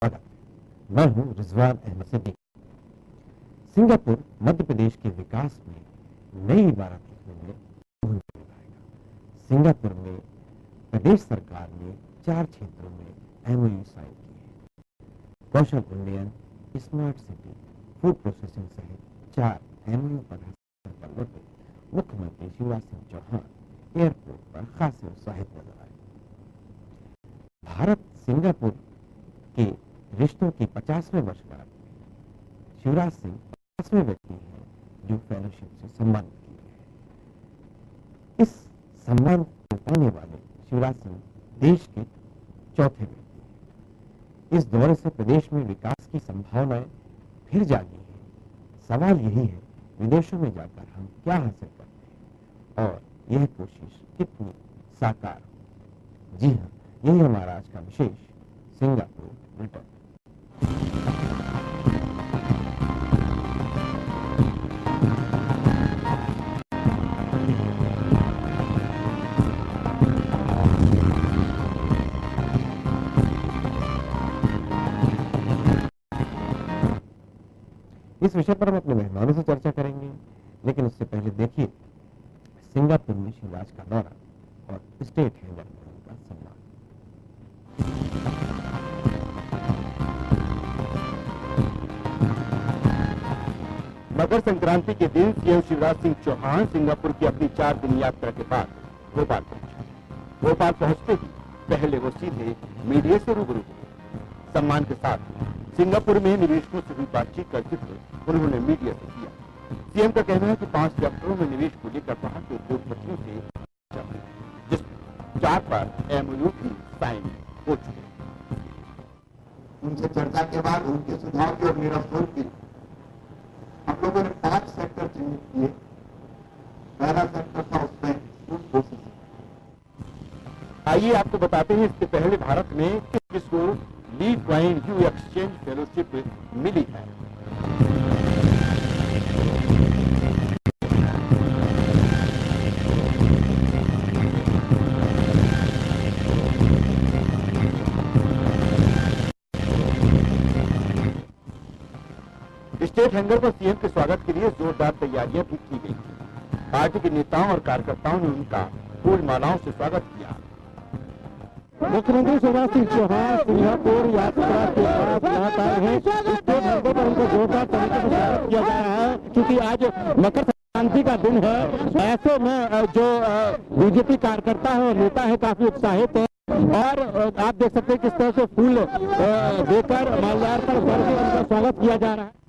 स्वागत। मैं हूं रिजवान अहमद सिद्दीकी। सिंगापुर मध्य प्रदेश के विकास में नई इबारत लिखने में अहम भूमिका निभाएगा। सिंगापुर में प्रदेश सरकार ने 4 क्षेत्रों में एमओयू साइन किए हैं। कौशल उन्नयन, स्मार्ट सिटी, फूड प्रोसेसिंग सहित 4 एमओयू पर हस्ताक्षर करने पर मुख्यमंत्री शिवराज सिंह चौहान एयरपोर्ट पर खासे उत्साहित नजर आए। भारत सिंगापुर के रिश्तों की 50वें वर्षगांठ में शिवराज सिंह 50वें व्यक्ति हैं जो फेलोशिप से सम्मानित किए गए। इस सम्मान को पाने वाले शिवराज सिंह देश के चौथे व्यक्ति हैं। इस दौरे से प्रदेश में विकास की संभावनाएं फिर जागी हैं। सवाल यही है, विदेशों में जाकर हम क्या हासिल करते हैं और यह कोशिश कितनी साकार हो। जी हाँ, यही हमारा आज का विशेष सिंगापुर रिटर्न। इस विषय पर हम अपने मेहमानों से चर्चा करेंगे, लेकिन उससे पहले देखिए सिंगापुर में शिवराज का दौरा और स्टेट हैंगर में उनका सम्मान। मकर संक्रांति के दिन सीएम शिवराज सिंह चौहान सिंगापुर की अपनी 4 दिन यात्रा के बाद भोपाल पहुंचे। भोपाल पहुंचते ही पहले वो सीधे मीडिया से रूबरू हुए। सम्मान के साथ सिंगापुर में निवेशकों से हुई बातचीत का जिक्र उन्होंने मीडिया से किया। सीएम का कहना है कि 5 सेक्टरों में निवेश को लेकर वहां के उद्योगपतियों से चर्चा हुई, जिसमें 4 पर एमओयू भी साइन हो चुके। उनसे चर्चा के बाद उनके सुझाव की और निरसन की हम लोगों ने 5 सेक्टर चिन्हित किए। पहला सेक्टर था उसमें फूड प्रोसेसिंग। आइए आपको बताते हैं, इससे पहले भारत में किसको ली क्वाइन यू एक्सचेंज फेलोशिप मिली है। स्टेट हैंगर पर सीएम के स्वागत के लिए जोरदार तैयारियां भी की गई थी। पार्टी के नेताओं और कार्यकर्ताओं ने उनका फूल मालाओं से स्वागत किया। मुख्यमंत्री शिवराज सिंह चौहान सिंगापुर यात्रा के बाद लौट आए हैं। स्टेट हैंगर पर उनको जोरदार तरीके से स्वागत किया जा रहा है, क्योंकि आज मकर संक्रांति का दिन है। ऐसे में जो बीजेपी कार्यकर्ता है, नेता है, काफी उत्साहित है और आप देख सकते हैं किस तरह से फूल देकर माल्यार्पण करके उनका स्वागत किया जा रहा है।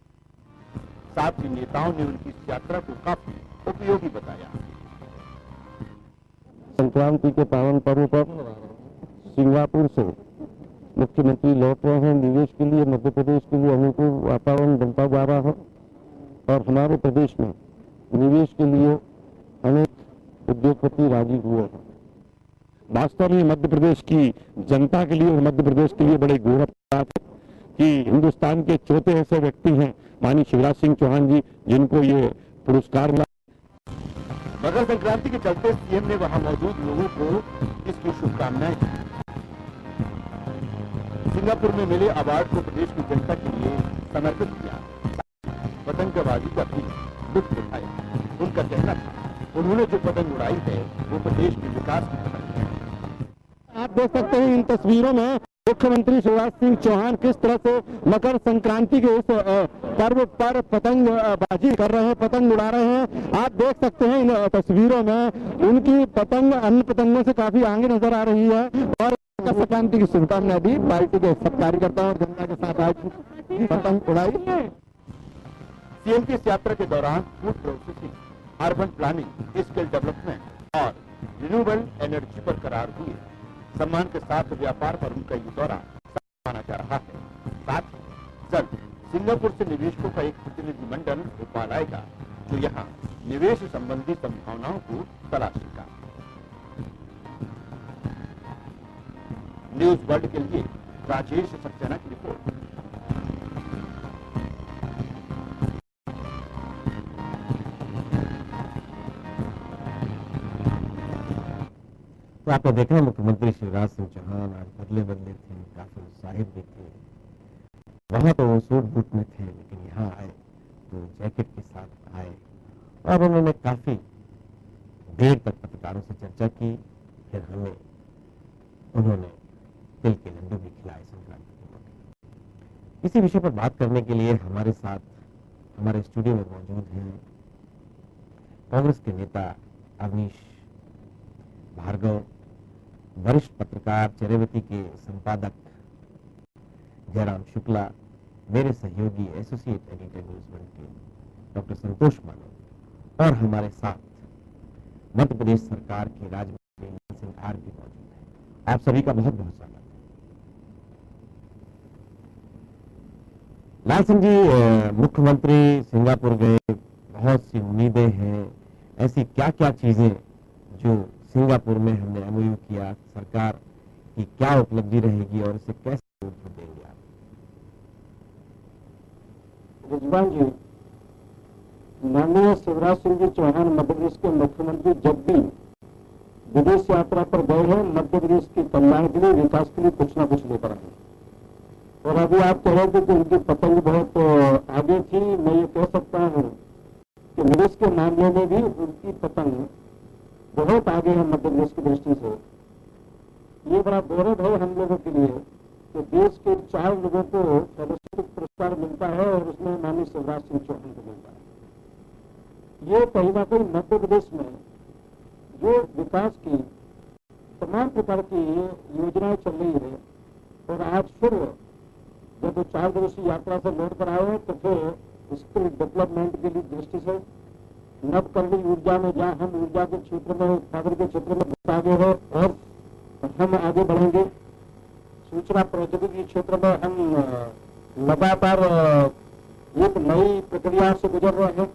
साथ ही नेताओं ने उनकी इस यात्रा को काफी उपयोगी बताया। संक्रांति के पावन पर्व पर सिंगापुर से मुख्यमंत्री लौट रहे हैं। निवेश के लिए मध्य प्रदेश के लिए अनुकूल वातावरण बनता जा रहा है और हमारे प्रदेश में निवेश के लिए अनेक उद्योगपति राजी हुए हैं। वास्तव में मध्य प्रदेश की जनता के लिए और मध्य प्रदेश के लिए बड़े गौरव की बात है कि हिंदुस्तान के चौथे ऐसे व्यक्ति हैं माननीय शिवराज सिंह चौहान जी, जिनको ये पुरस्कार मिला। मकर संक्रांति के चलते सीएम ने वहां मौजूद लोगों को इसकी शुभकामनाएं दी। सिंगापुर में मिले अवार्ड को प्रदेश की जनता के लिए समर्पित किया। पतंगबाजी का भी लुत्फ उठाया। उनका कहना था, उन्होंने जो पतंग उड़ाई है वो प्रदेश के विकास में है। आप देख सकते हैं इन तस्वीरों में मुख्यमंत्री शिवराज सिंह चौहान किस तरह से मकर संक्रांति के इस पर्व पर पतंगबाजी कर रहे हैं, पतंग उड़ा रहे हैं। आप देख सकते हैं इन तस्वीरों में उनकी पतंग अन्य पतंगों से काफी आगे नजर आ रही है और मकर संक्रांति की शुभकामनाएं दी। पार्टी के सब कार्यकर्ताओं और जनता के साथ आज पतंग उड़ाई। सीएम की इस यात्रा के दौरान food processing, urban planning, skill development और रिन्यूएबल एनर्जी पर करार हुए। सम्मान के साथ व्यापार पर उनका ये दौरा माना जा रहा है। साथ ही जल्द सिंगापुर से निवेशकों का एक प्रतिनिधिमंडल भोपाल आएगा, जो यहाँ निवेश संबंधी संभावनाओं को तलाशेगा। न्यूज वर्ल्ड के लिए राजेश सक्सेना की रिपोर्ट। तो आपने देखा मुख्यमंत्री शिवराज सिंह चौहान आज बदले थे, काफी उत्साहित भी थे वहां तो वो सूट बूट में थे, लेकिन यहाँ आए तो जैकेट के साथ आए और उन्होंने काफी देर तक पत्रकारों से चर्चा की। फिर हमें उन्होंने तिल के लड्डू भी खिलाए संक्रांति के मौके। इसी विषय पर बात करने के लिए हमारे साथ हमारे स्टूडियो में मौजूद हैं कांग्रेस के नेता अवनीश भार्गव, वरिष्ठ पत्रकार चरैवेती के संपादक जयराम शुक्ला, मेरे सहयोगी एसोसिएट एडिटर न्यूज़ वन के डॉक्टर संतोष मानव और हमारे साथ मध्य प्रदेश सरकार के राज्य मंत्री लाल सिंह आर भी मौजूद हैं। आप सभी का बहुत बहुत स्वागत है। लाल सिंह जी, मुख्यमंत्री सिंगापुर गए, बहुत सी उम्मीदें हैं, ऐसी क्या क्या चीजें जो सिंगापुर में हमने एमओयू किया, सरकार की क्या उपलब्धि रहेगी और इसे कैसे रूप देंगे आप? रिजवान जी, माननीय शिवराज सिंह जी चौहान मध्य प्रदेश के मुख्यमंत्री जब भी विदेश यात्रा पर गए हैं, मध्य प्रदेश के कल्याण के लिए, विकास के लिए कुछ ना कुछ लेकर आए। और अभी आप कह रहे थे कि उनकी पतंग बहुत आगे थी। मैं ये कह सकता हूँ कि निवेश के मामले में भी उनकी पतंग बहुत आगे है मध्य प्रदेश की दृष्टि से। ये बड़ा गौरव है हम लोगों के लिए कि देश के 4 लोगों को फेलोशिप पुरस्कार मिलता है और उसमें माननीय शिवराज सिंह चौहान को मिलता है। ये कहीं ना कहीं मध्य प्रदेश में जो विकास की तमाम प्रकार की योजनाएं चल रही है, और आज फिर जब 4 दिवसीय यात्रा से लौट कर आए तो फिर स्किल डेवलपमेंट की दृष्टि से नवकरणीय ऊर्जा में, जहाँ हम ऊर्जा के क्षेत्र में, उत्पादन के क्षेत्र में बहुत आगे है और हम आगे बढ़ेंगे। सूचना प्रौद्योगिकी क्षेत्र में हम लगातार एक नई प्रक्रिया से गुजर रहे हैं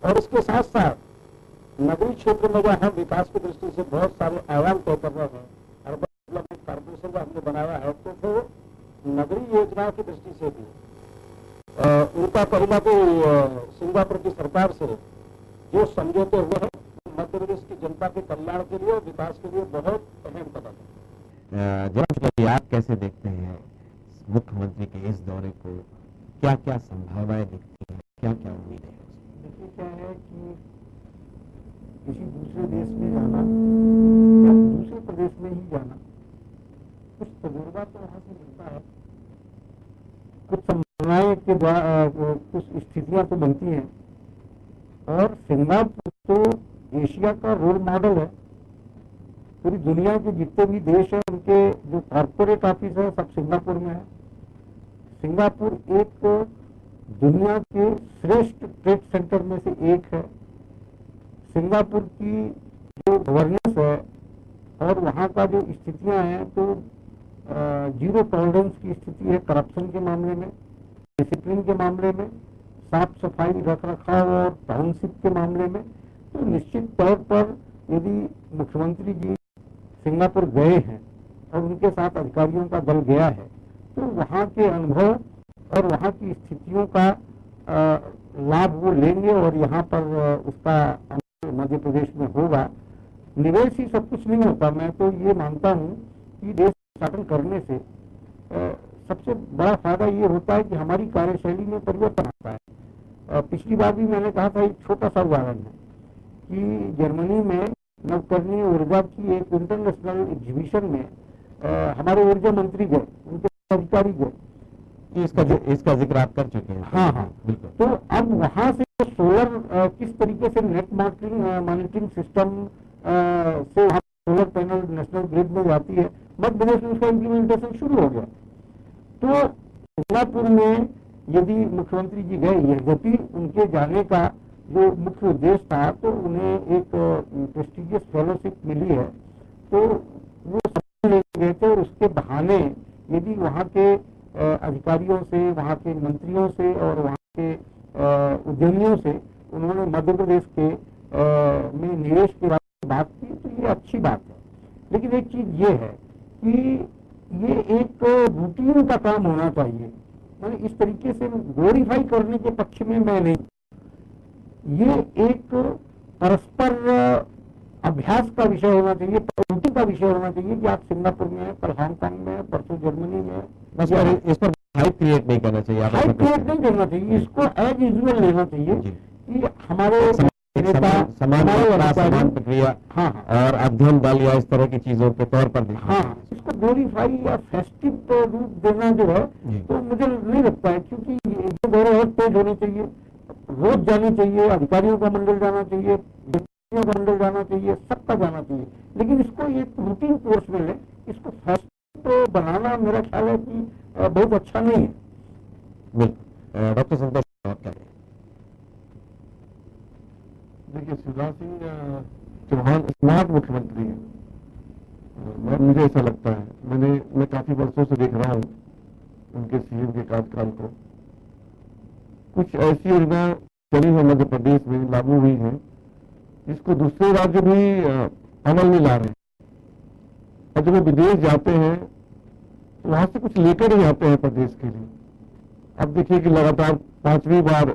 और इसके साथ साथ नगरीय क्षेत्र में जो हम विकास की दृष्टि से बहुत सारे आयाम तय कर रहे हैं। अर्बन डेवलपमेंट कॉर्पोरेशन जो हमने बनाया है, तो फिर नगरीय योजनाओं की दृष्टि से भी उनका कहीं ना कहीं सिंगापुर की सरकार से जो समझौते हुए हैं, मध्य प्रदेश की जनता के कल्याण के लिए और विकास के लिए बहुत अहम कदम है। जनाब, आप कैसे देखते हैं मुख्यमंत्री के इस दौरे को? क्या क्या संभावनाएं दिखती हैं, क्या क्या उम्मीदें हैं? देखिए, क्या है कि किसी दूसरे देश में जाना या दूसरे प्रदेश में ही जाना, कुछ तजुर्बा तो वहां से मिलता है, कुछ संभावनाएं के द्वारा कुछ स्थितियां तो बनती हैं। और सिंगापुर तो एशिया का रोल मॉडल है। पूरी दुनिया के जितने भी देश हैं, उनके जो कॉर्पोरेट ऑफिस है सब सिंगापुर में है। सिंगापुर एक दुनिया के श्रेष्ठ ट्रेड सेंटर में से एक है। सिंगापुर की जो गवर्नेंस है और वहाँ का जो स्थितियाँ हैं, तो जीरो टॉलरेंस की स्थिति है करप्शन के मामले में, डिसिप्लिन के मामले में, साफ सफाई रख रखाव और टाउनशिप के मामले में। तो निश्चित तौर पर यदि मुख्यमंत्री जी सिंगापुर गए हैं और उनके साथ अधिकारियों का दल गया है, तो वहाँ के अनुभव और वहाँ की स्थितियों का लाभ वो लेंगे और यहाँ पर उसका मध्य प्रदेश में होगा। निवेश ही सब कुछ नहीं होता। मैं तो ये मानता हूँ कि देश शासन करने से सबसे बड़ा फायदा ये होता है कि हमारी कार्यशैली में परिवर्तन आता है। पिछली बार भी मैंने कहा था, एक छोटा सा उदाहरण है कि जर्मनी में नवकरणीय ऊर्जा की एक इंटरनेशनल एग्जीबिशन में हमारे ऊर्जा मंत्री गए, उनके अधिकारी गए। इसका जिक्र आप कर चुके हैं। हाँ हाँ, बिल्कुल। तो अब वहाँ से सोलर किस तरीके से नेट मॉनिटरिंग सिस्टम से वहाँ सोलर पैनल नेशनल ग्रिड में जाती है, मध्य प्रदेश में उसका इम्प्लीमेंटेशन शुरू हो गया। तो सिंगापुर में यदि मुख्यमंत्री जी गए, यद्यपि उनके जाने का जो मुख्य उद्देश्य था, तो उन्हें एक प्रेस्टिजियस फेलोशिप मिली है, तो वो सब ले गए थे। और उसके बहाने यदि वहाँ के अधिकारियों से, वहाँ के मंत्रियों से और वहाँ के उद्यमियों से उन्होंने मध्य प्रदेश के में निवेश के बारे में बात की, तो ये अच्छी बात है। लेकिन एक चीज ये है कि ये एक रूटीन का काम होना चाहिए। मैंने इस तरीके से ग्लोरीफाई करने के पक्ष में मैं नहीं। ये एक परस्पर अभ्यास का विषय होना चाहिए, प्रवृत्ति का विषय होना चाहिए कि आप सिंगापुर में हैं, कल हांगकांग में, परसों जर्मनी में। इस पर हाइप क्रिएट नहीं करना चाहिए, आप हाइप क्रिएट नहीं करना चाहिए, इसको एज यूजुअल लेना चाहिए जी। कि हमारे नेता, समान हमारे मात्रा, अधिकारी, समान प्रक्रिया हाँ हाँ और अध्ययन दल या इस तरह की चीजों के तौर पर देखना हाँ, चाहिए। इसको ग्लोरीफाई या फेस्टिव रूप देना जो है जी। तो मुझे नहीं लगता है, क्योंकि ये दौरे और तेज होने चाहिए, रोज जानी चाहिए, अधिकारियों का मंडल जाना चाहिए, व्यक्तियों का मंडल जाना चाहिए, सबका जाना चाहिए, लेकिन इसको एक रूटीन कोर्स में ले, इसको फेस्टिव बनाना मेरा ख्याल है कि बहुत अच्छा नहीं है। बिल्कुल। डॉक्टर संतोष आप क्या कहें? देखिए, शिवराज सिंह चौहान स्मार्ट मुख्यमंत्री है, मुझे ऐसा लगता है। मैं काफी वर्षों से देख रहा हूँ उनके सीएम के कार्यकाल को। कुछ ऐसी योजना चली है मध्य प्रदेश में, लागू हुई है, जिसको दूसरे राज्य भी अमल में ला रहे हैं। और जब वो विदेश जाते हैं तो वहां से कुछ लेकर ही आते हैं प्रदेश के लिए। अब देखिए कि लगातार 5वीं बार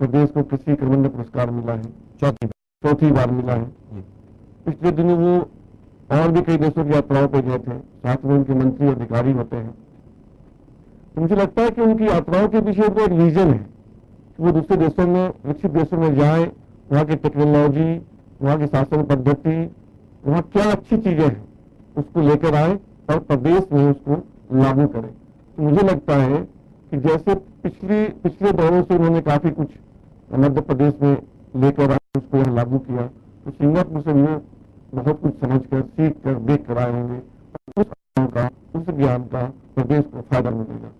प्रदेश को कृषि कर्मण्य पुरस्कार मिला है, चौथी बार मिला है। पिछले दिनों वो और भी कई देशों की यात्राओं पर गए थे, साथ में उनके मंत्री अधिकारी होते हैं। तो मुझे लगता है कि उनकी यात्राओं के पीछे तो एक रीजन है कि वो दूसरे देशों में, विकसित देशों में जाए, वहाँ की टेक्नोलॉजी, वहाँ की शासन पद्धति, वहाँ क्या अच्छी चीजें हैं उसको लेकर आए और प्रदेश में उसको लागू करें। तो मुझे लगता है कि जैसे पिछले दौरों से उन्होंने काफी कुछ मध्य प्रदेश में लेकर आए, उसको यहाँ लागू किया, तो सिंगापुर से भी बहुत कुछ समझ कर, सीख कर, देख कर आए होंगे। उस अनुभव का, उस ज्ञान का प्रदेश को फायदा मिलेगा।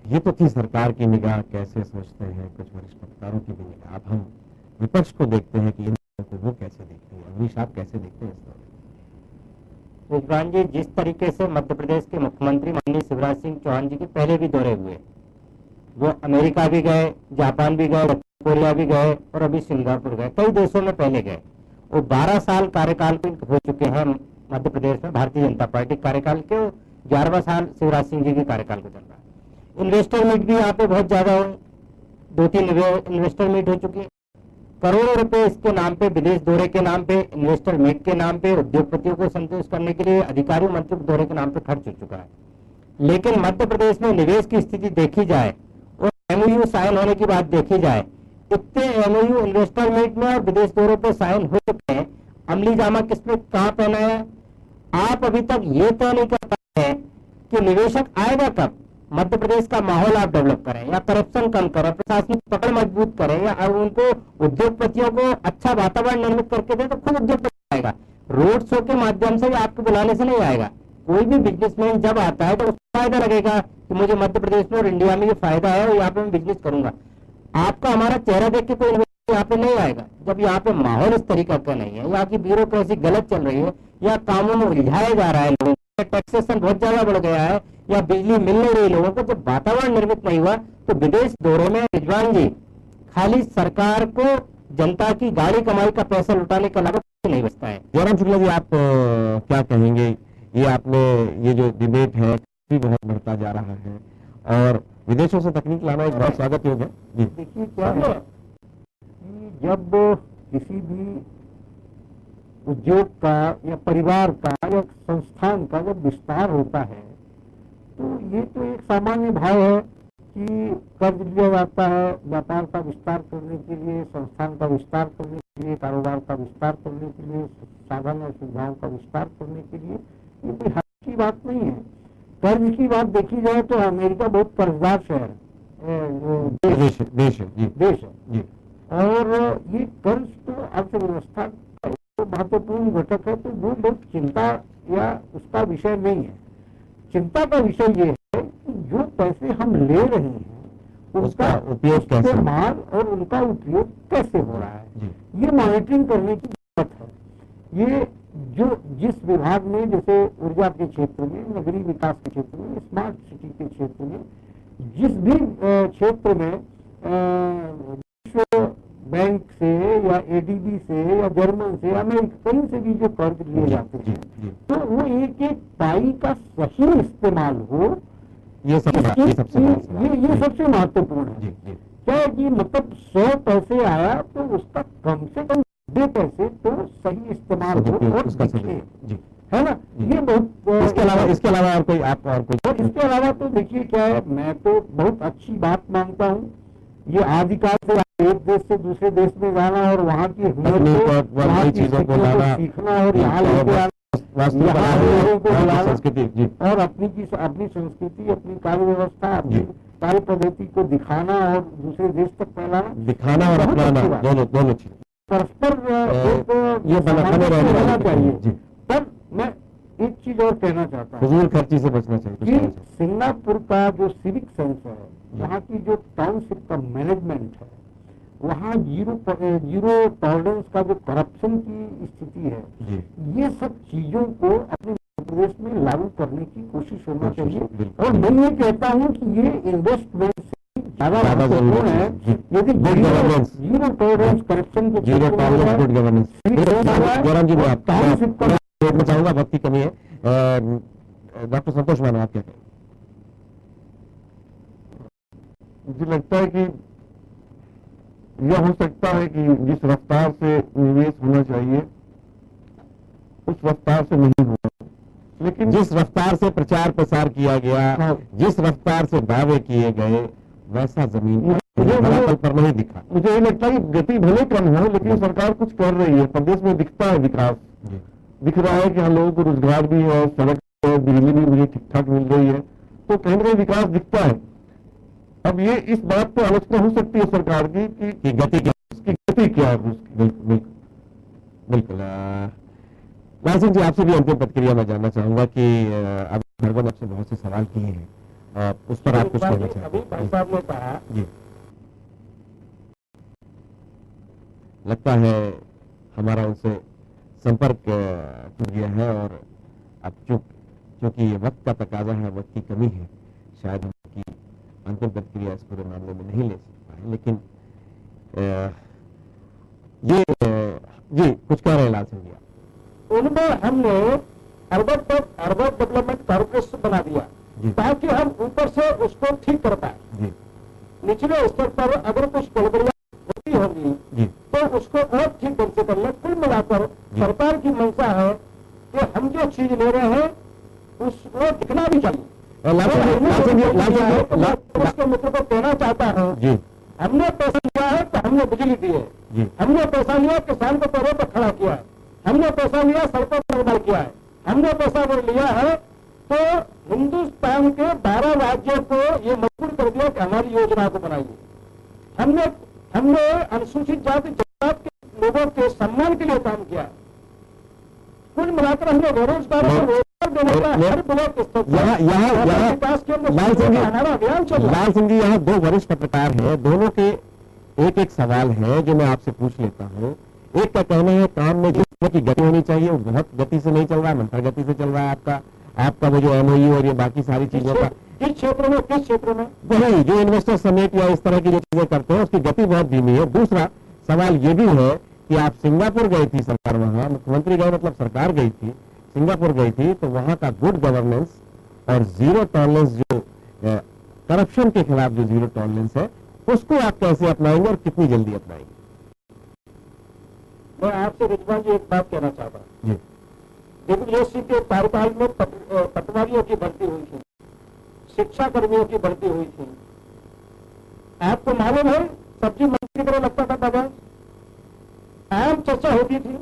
ये तो थी सरकार की निगाह, कैसे सोचते हैं कुछ वरिष्ठ पत्रकारों की भी निगाह। अब हम विपक्ष को देखते हैं कि इन को वो कैसे देखते हैं। अवनीश, आप कैसे देखते हैं इस दौरे? रिजवान जी, जिस तरीके से मध्य प्रदेश के मुख्यमंत्री माननीय शिवराज सिंह चौहान जी के पहले भी दौरे हुए, वो अमेरिका भी गए, जापान भी गए, दक्षिण कोरिया भी गए और अभी सिंगापुर गए, कई देशों में पहले गए। वो 12 साल कार्यकाल हो चुके हैं मध्य प्रदेश में भारतीय जनता पार्टी कार्यकाल के, 11वां साल शिवराज सिंह जी के कार्यकाल को चल रहा है। इन्वेस्टर मीट भी यहाँ पे बहुत ज्यादा हुए, 2-3 इन्वेस्टर मीट हो चुकी है। करोड़ों रुपए इसके नाम पे, विदेश दौरे के नाम पे, इन्वेस्टर मीट के नाम पे, उद्योगपतियों को संतुष्ट करने के लिए अधिकारियों मंत्रियों के दौरे के नाम पे खर्च हो चुका है। लेकिन मध्य प्रदेश में निवेश की स्थिति देखी जाए और एमओयू साइन होने की बात देखी जाए, इतने एमओयू इन्वेस्टर मीट में और विदेश दौरों पे साइन हो चुके हैं, अमली जामा किसने कहाँ पहना है? आप अभी तक ये तय नहीं कर पाए हैं कि निवेशक आएगा कब। मध्य प्रदेश का माहौल आप डेवलप करें या करप्शन कम करें, प्रशासनिक पकड़ मजबूत करें या उनको उद्योगपतियों को अच्छा वातावरण निर्मित करके दें तो खुद उद्योगपति आएगा। रोड शो के माध्यम से आपको बुलाने से नहीं आएगा। कोई भी बिजनेसमैन जब आता है तो उसको फायदा लगेगा कि मुझे मध्य प्रदेश में और इंडिया में ये फायदा है और यहाँ पे मैं बिजनेस करूंगा। आपका हमारा चेहरा देख के कोई इन्वेस्टर यहाँ पे नहीं आएगा जब यहाँ पे माहौल इस तरीका का नहीं है, यहाँ की ब्यूरोक्रेसी गलत चल रही है, या कामों में उलझाया जा रहा है लोगों को, टैक्सेशन बहुत ज्यादा बढ़ गया है, या बिजली मिल नहीं रही लोगों को। जब वातावरण निर्मित नहीं हुआ तो विदेश दौरे में रिजवान जी खाली सरकार को जनता की गाड़ी कमाई का पैसा लुटाने के अलावा कुछ नहीं बचता है। जयराम शुक्ला जी, आप क्या कहेंगे? ये आपने ये जो डिबेट है बहुत बढ़ता जा रहा है और विदेशों से तकनीक लाना एक बहुत स्वागत योग्य है। देखिए क्या है कि जब किसी भी उद्योग का या परिवार का या संस्थान का जब विस्तार होता है तो ये तो एक सामान्य भाव है कि कर्ज लिया जाता है व्यापार का विस्तार करने के लिए, संस्थान का विस्तार करने के लिए, कारोबार का विस्तार करने के लिए, साधन और सुविधाओं का विस्तार करने के लिए। ये कोई हद की बात नहीं है। कर्ज की बात देखी जाए तो अमेरिका बहुत कर्जदार शहर है, देश है जी। और ये कर्ज तो अर्थव्यवस्था का तो महत्वपूर्ण घटक है, तो वो बहुत चिंता या उसका विषय नहीं है। चिंता का विषय ये है कि जो पैसे हम ले रहे हैं उसका उपयोग कैसे, इस्तेमाल और उनका उपयोग कैसे हो रहा है, ये मॉनिटरिंग करने की जरूरत है। ये जो जिस विभाग में, जैसे ऊर्जा के क्षेत्र में, नगरीय विकास के क्षेत्र में, स्मार्ट सिटी के क्षेत्र में, जिस भी क्षेत्र में विश्व बैंक से या एडीबी से या जर्मन से, अमेरिका, कहीं से भी जो कर्ज लिए जाते हैं तो वो एक एक पाई का सही इस्तेमाल हो, ये सबसे महत्वपूर्ण है। क्या है कि मतलब 100 पैसे आया तो उसका कम से कम 90 पैसे तो सही इस्तेमाल हो और दिखे, है ना। ये बहुत इसके अलावा और कोई आप और कोई और इसके अलावा तो देखिए क्या है, मैं तो बहुत अच्छी बात मानता हूँ ये आदिकाल से एक देश से दूसरे देश में जाना और वहाँ की हुनर को, वहाँ की चीजों को चीजों लाना, सीखना और यहाँ लेके आना, यहाँ लोगों को बुलाना संस्कृति जी और अपनी संस्कृति, अपनी कार्य व्यवस्था, अपनी कार्य पद्धति को दिखाना और दूसरे देश तक फैलाना, दिखाना और बहुत अपनाना अच्छी बात। दोनों चीज परस्पर ये सामंजस्य रहना चाहिए। जी पर मैं एक चीज और कहना चाहता हूँ फजूल खर्ची से बचना चाहिए, कुछ कि कहना चाहिए। सिंगापुर का जो सिविक सेंस है, वहाँ की जो टाउनशिप का मैनेजमेंट है, वहाँ जीरो टॉलरेंस का जो करप्शन की स्थिति है, जी ये सब चीजों को अपने मध्य प्रदेश में लागू करने की कोशिश होना चाहिए। बिल्कुल। और मैं ये कहता हूँ कि ये इन्वेस्टमेंट से ज्यादा ज्यादा महत्वपूर्ण जरूरी है। है। यदि good governance, zero tolerance corruption को zero tolerance, good governance. Jairam ji, मैं टाउनशिप का देखना चाहूंगा, वक्त की कमी है। डॉक्टर संतोष मानो, आप क्या कहें? मुझे लगता है कि यह हो सकता है कि जिस रफ्तार से निवेश होना चाहिए उस रफ्तार से नहीं हुआ, लेकिन जिस रफ्तार से प्रचार प्रसार किया गया, जिस रफ्तार से दावे किए गए, वैसा जमीन धरातल पर नहीं दिखा। मुझे ये लगता है कि गति भले कम हो लेकिन सरकार कुछ कर रही है, प्रदेश में दिखता है विकास, जी दिख रहा है कि हम लोगों को रोजगार भी है, सड़क है, बिजली भी मुझे ठीक ठाक मिल रही है, तो कहीं ना कहीं विकास दिखता है। अब ये इस बात पे आलोचना हो सकती है सरकार की कि गति क्या उसकी गति क्या है उसकी। बिल्कुल बिल्कुल। लाल सिंह जी, आपसे भी अंतिम प्रतिक्रिया मैं जानना चाहूंगा कि अब भगवान आपसे बहुत से सवाल किए हैं, उस पर आप कुछ कहना चाहते अभी भाई साहब ने कहा जी। लगता है हमारा उनसे संपर्क टूट गया है और अब चूंकि ये वक्त का तकाजा है, वक्त की कमी है, शायद उनकी अंतिम प्रतिक्रिया इस पूरे मामले में नहीं ले सकता है। लेकिन जी कुछ कह रहे हैं लाल सिंह जी? उनमें हमने अर्बन डेवलपमेंट कॉर्पोरेशन बना दिया ताकि हम ऊपर से उसको ठीक कर पाए। जी निचले स्तर पर अगर कुछ गड़बड़ियां होती होंगी जी तो उसको और ठीक ढंग से कर ले। कुल मिलाकर सरकार की मंशा है कि हम जो चीज ले रहे हैं उसको दिखना भी चाहिए। उसके मित्र को कहना चाहता हूँ जी हमने पैसा लिया है तो हमने बिजली दी है, जी हमने पैसा लिया किसान को पैरों पर खड़ा किया है, हमने पैसा लिया सड़कों पर निर्माण किया है, हमने पैसा अगर लिया है तो हिंदुस्तान के 12 राज्यों को ये मजबूर कर दिया कि हमारी योजना को बनाइए। हमने अनुसूचित जाति जनजाति के लोगों के सम्मान के लिए काम किया। कुल मिलाकर हमने बेरोजगारों को रोजगार देने का हर ब्लॉक स्तर पर विकास के हमारा अभियान चल रहा है। लाल सिंह जी, यहाँ दो वरिष्ठ पत्रकार हैं, दोनों के एक सवाल है जो मैं आपसे पूछ लेता हूँ। एक का कहना है काम में जिस तरह की गति होनी चाहिए वो बहुत गति से नहीं चल रहा है, मंथर गति से चल रहा है। आपका वो जो एमओयू और ये बाकी सारी चीजों का किस क्षेत्र में वही जो इन्वेस्टर समेट या इस तरह की जो चीजें करते हैं उसकी गति बहुत धीमी है। दूसरा सवाल ये भी है कि आप सिंगापुर गई थी सरकार, वहां मुख्यमंत्री गए मतलब सरकार गई थी, सिंगापुर गई थी, तो वहां का गुड गवर्नेंस और जीरो टॉलरेंस जो करप्शन के खिलाफ जो जीरो टॉलरेंस है उसको आप कैसे अपनाएंगे और कितनी जल्दी अपनाएंगे? मैं आपसे रिजवान जी एक बात कहना चाहता हूँ। जी डब्ल्यूएससी के कार्यकाल में पटवारियों की भर्ती हुई थी, शिक्षा कर्मियों की भर्ती हुई थी। आपको मालूम है सब्जी मंत्री की तरह लगता था बाबा, आम चर्चा होती थी,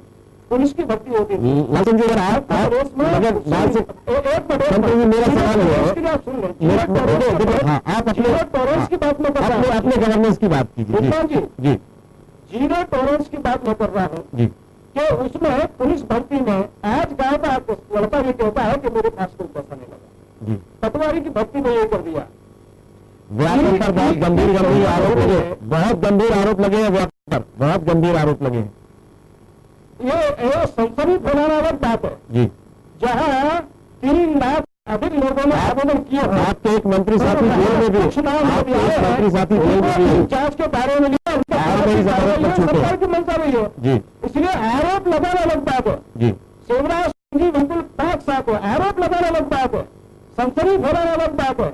पुलिस की भर्ती होती थी। लाल सिंह जी, अगर आप मेरा सवाल है, आप सुन लें, हाँ आप टॉलरेंस की बात मैं कर रहा हूँ, अपने गवर्नेंस की बात कीजिए। जी जीरो टॉलरेंस की बात मैं कर रहा हूँ जी कि उसमें पुलिस भर्ती में आज गांव का लड़का ये कहता है कि मेरे पास कोई पैसा नहीं लगा। जी पटवारी की भर्ती में ये कर दिया। व्यापक पर बहुत गंभीर आरोप लगे, बहुत गंभीर आरोप लगे हैं, व्यापक पर बहुत गंभीर आरोप लगे हैं। ये सनसनी फैलाना अलग बात है। जी जहाँ 3 लाख अधिक लोगों ने आवेदन किए हैं, आपके एक मंत्री साथी जेल में भी, आपके एक मंत्री साथी जेल में भी जांच के बारे में लिया, सरकार की मंशा रही है। जी इसलिए आरोप लगाना अलग बात है। जी शिवराज सिंह जी बिल्कुल पाक साफ है, आरोप लगाना अलग बात है, सनसनी फैलाना अलग बात है।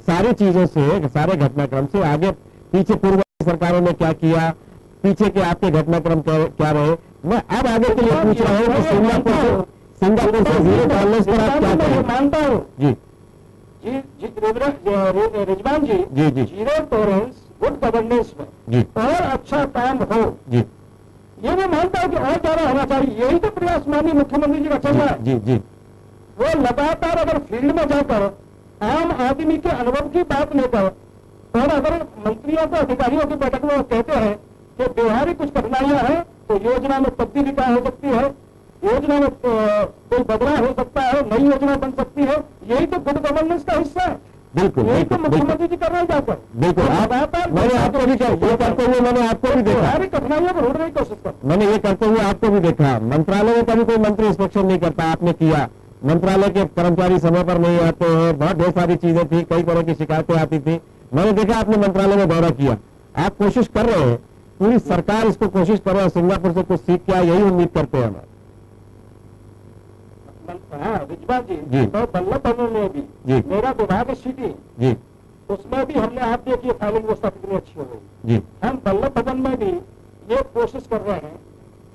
सारी चीजों से, सारे घटनाक्रम से आगे पीछे पूर्व सरकारों ने क्या किया, पीछे के आपके घटनाक्रम क्या रहे, मैं अब आगे के लिए पूछ रहा हूँ कि सिंगापुर से जीरो टॉलरेंस पर आप क्या मैं कहें? मानता हूँ जी रिजवान जी, जी, जी। जीरो टॉलरेंस गुड गवर्नेंस में जी और अच्छा काम हो, जी ये मैं मानता हूँ कि और ज्यादा होना चाहिए। यही तो प्रयास माननीय मुख्यमंत्री जी का चल रहा है। जी जी वो लगातार अगर फील्ड में जाकर आम आदमी के अनुभव की बात लेकर और अगर मंत्रियों को अधिकारियों की बैठक में वो कहते हैं कि व्यवहारिक कुछ कठिनाइयां हैं तो योजना में तब्दीली का हो सकती है, योजना में कोई बदलाव हो सकता है, नई योजना बन सकती है, यही तो गुड गवर्नेंस का हिस्सा है। बिल्कुल यही तो बिल्कुल मुख्यमंत्री जी कर रहे हैं जाकर। बिल्कुल आप मैंने आपको भी ये करते हुए मैंने आपको भी देखा, व्यवहारिक कठिनाइयों को ढूंढने की कोशिश कर। मैंने ये करते हुए आपको भी देखा। मंत्रालय में कभी कोई मंत्री इंस्पेक्शन नहीं करता, आपने किया। मंत्रालय के कर्मचारी समय पर नहीं आते हैं, बहुत ढेर सारी चीजें थी, कई तरह की शिकायतें आती थी। मैंने देखा आपने मंत्रालय में दौरा किया। आप कोशिश कर रहे हैं, पूरी सरकार इसको कोशिश कर रहे हैं, सिंगापुर से कुछ सीख के आए, यही उम्मीद करते हैं हम। हाँ रिजवान जी। जी, तो बल्लभ भवन में भी जी। मेरा विभाग सिटी, जी उसमें भी हमने आप देखिए फाइलिंग व्यवस्था कितनी अच्छी हो गई। जी हम बल्लभ भवन में भी ये कोशिश कर रहे हैं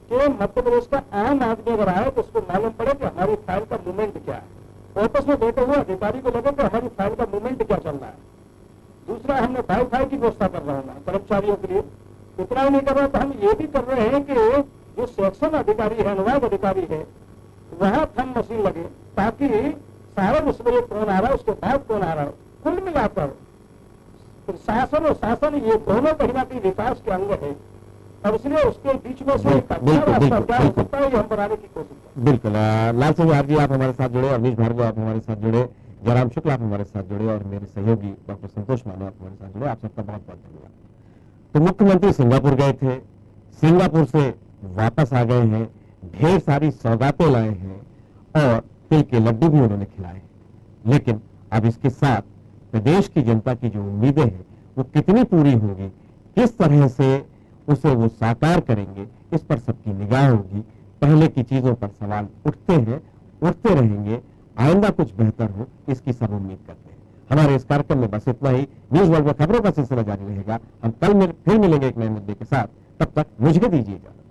कि मध्य प्रदेश का आम आदमी अगर आए तो उसको मालूम पड़े कि हमारी फाइल का मूवमेंट क्या है। ऑफिस में बैठे हुए अधिकारी को लगे कि हमारी फाइल का मूवमेंट क्या चल रहा है। दूसरा, हमने वाईफाई की व्यवस्था कर रहा हूँ मैं कर्मचारियों के लिए। इतना ही नहीं कर रहा, तो हम ये भी कर रहे हैं कि जो सेक्शन अधिकारी है, अनुभाग अधिकारी है, वहां थंब मशीन लगे ताकि सारा उसमें कौन आ रहा है, उसके बाद कौन आ रहा है, कुल मिलाकर शासन और शासन ये दोनों कहीं ना कहीं विकास के अंग है। और इसलिए उसके बीच में से एक अच्छा रास्ता क्या हो सकता है, ये हम बनाने की कोशिश करें। बिल्कुल। लाल सिंह बिहार जी आप हमारे साथ जुड़े, अवनीश भार्गव आप हमारे साथ जुड़े, जयराम शुक्ल आप हमारे साथ जुड़े और मेरे सहयोगी डॉक्टर संतोष मानव आप हमारे साथ जुड़े। आप सबका बहुत बहुत धन्यवाद। तो मुख्यमंत्री सिंगापुर गए थे, सिंगापुर से वापस आ गए हैं, ढेर सारी सौगातें लाए हैं और तिल के लड्डू भी उन्होंने खिलाए। लेकिन अब इसके साथ प्रदेश की जनता की जो उम्मीदें हैं वो कितनी पूरी होगी, किस तरह से उसे वो साकार करेंगे, इस पर सबकी निगाह होगी। पहले की चीजों पर सवाल उठते हैं, उठते रहेंगे, आइंदा कुछ बेहतर हो इसकी सब उम्मीद करते हैं। हमारे इस कार्यक्रम में बस इतना ही। न्यूज वर्ल्ड में खबरों का सिलसिला जारी रहेगा। हम कल फिर मिलेंगे एक नए मुद्दे के साथ। तब तक मुझे दीजिए इजाजत।